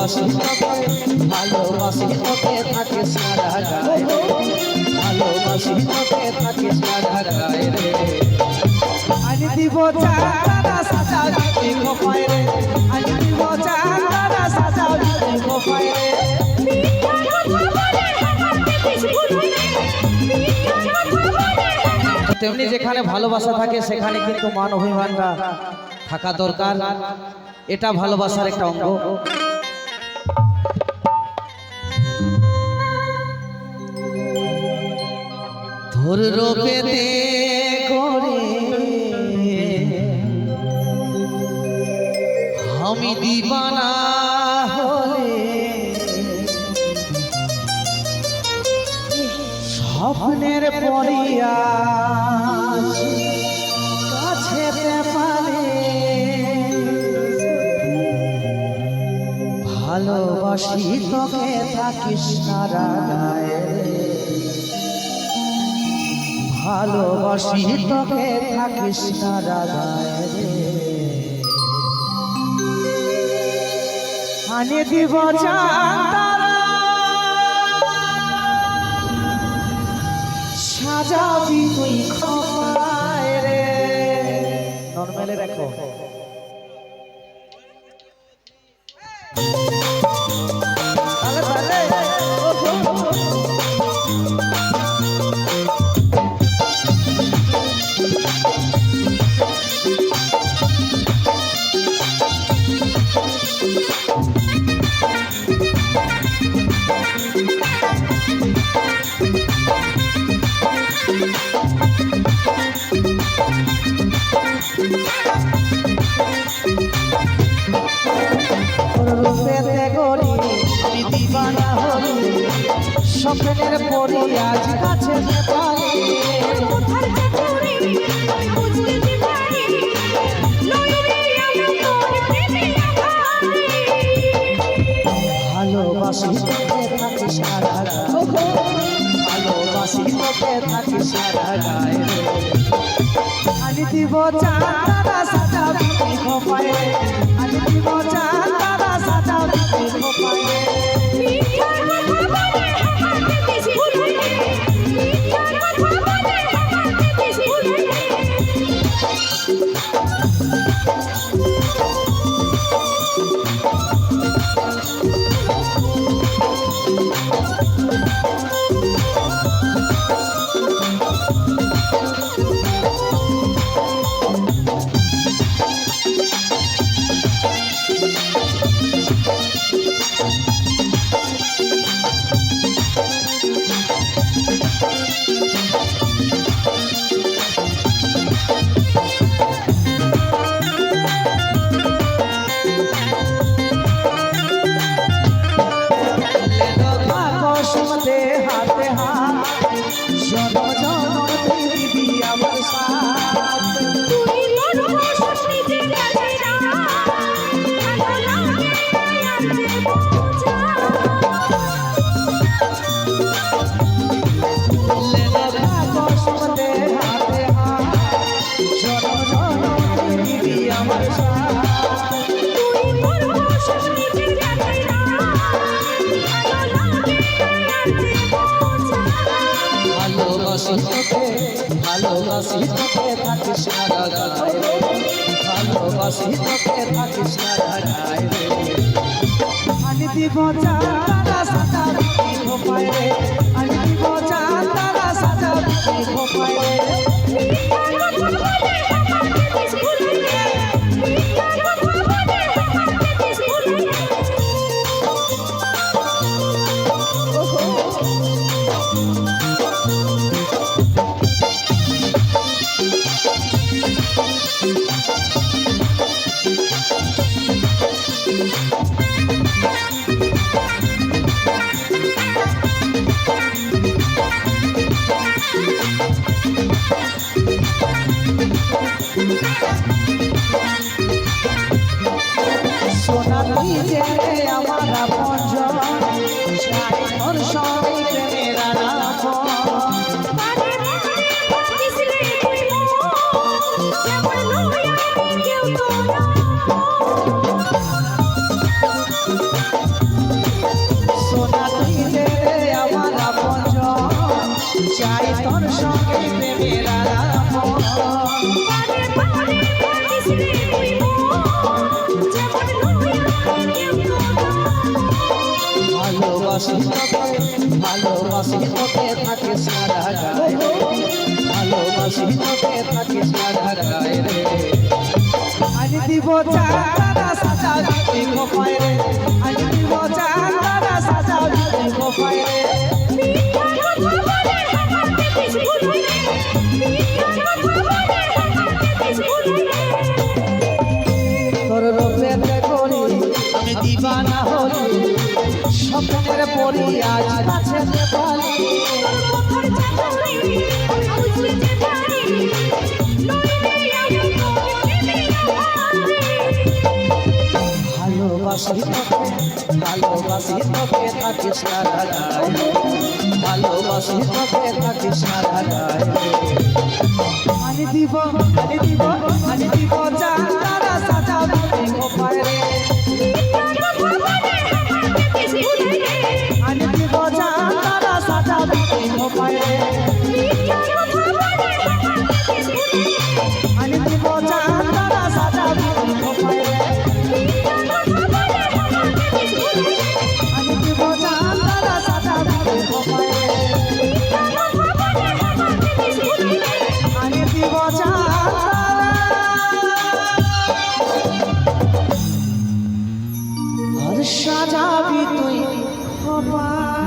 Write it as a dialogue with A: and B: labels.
A: ভালোবাসি তোকে, ভালোবাসি তোকে থাকিস না ঢাকায় রে, ভালোবাসি তোকে থাকিস না ঢাকায় রে। আনি দিব চাঁদা সাজাও দিদি খোপায় রে, আনি দিব চাঁদা সাজাও দিদি খোপায় রে। তেমনি যেখানে ভালোবাসা থাকে সেখানে কিন্তু মান অভিমানটা থাকা দরকার, এটা ভালোবাসার একটা অঙ্গ। ধর রূপেতে করে আমি দিবানা হলে, স্বপ্নের পরিয়া কাছে পারে, ভালোবাসি তোকে থাকিস না ঢাকায় রে, ভালোবাসি তোকে থাকিস না ঢাকায় রে। আনি দিব চাঁদা সাজাবি তুই খোপায় রে। নরমালে রাখো। তালে তালে রূপেতে গড়ি আমি দিবানা হলি, স্বপ্নের পরি আজ কাছে পারে, ভালোবাসি তোকে থাকিস না ঢাকায়, ভালোবাসি তোকে থাকিস না ঢাকায় রে। আনি দিব চাঁদা সাজাও দিদি খোপায় রে, আনি দিব চাঁদা সাজাও দিদি খোপায় রে। হাতে হাত জনম জনম দিবি আমার সাথ, তুই মরো স্বপ্নে রাজা ভালো লাগে আনতে বোঝা, লেলা কসমতে হাতে হাত জনম জনম দিবি আমার সাথ, তুই মরো স্বপ্নে রাজা ভালোবাসি তোকে, ভালোবাসি তোকে থাকিস না ঢাকায় রে, ভালোবাসি তোকে থাকিস না ঢাকায় রে। আনি দিব চাঁদা সাজাও দিদি খোপায় রে, আনি দিব চাঁদা সাজাও দিদি খোপায় রে। সোনা তুই যে আমার আপনজন, চাই তোর সঙ্গে প্রেমের আলাপন, ভালোবাসি তোকে ভালোবাসি তোকে থাকিস না ঢাকায় রে ভালোবাসি তোকে থাকিস না ঢাকায় রে আজ দিব চাঁদা সাজাবি তুই খোপায় রে আজ দিব চাঁদা সাজাবি তুই খোপায় রে তোর রূপেতে করি আমি দিবানা হলি স্বপ্নের পরি আজ কাছে পালি ভালোবাসি তোকে ভালোবাসি তোকে থাকিস না ঢাকায় ভালোবাসি তোকে থাকিস না ঢাকায় আনি দিব চাঁদা সাজাবি তুই খোপায় রে আনি দিব চাঁদা সাজাবি তুই খোপায় রে আনি দিব চাঁদা সাজাবি তুই খোপায় রে আনি দিব চাঁদা সাজাবি তুই খোপায় রে আনি দিব আর সাজাবি তুই খোপায়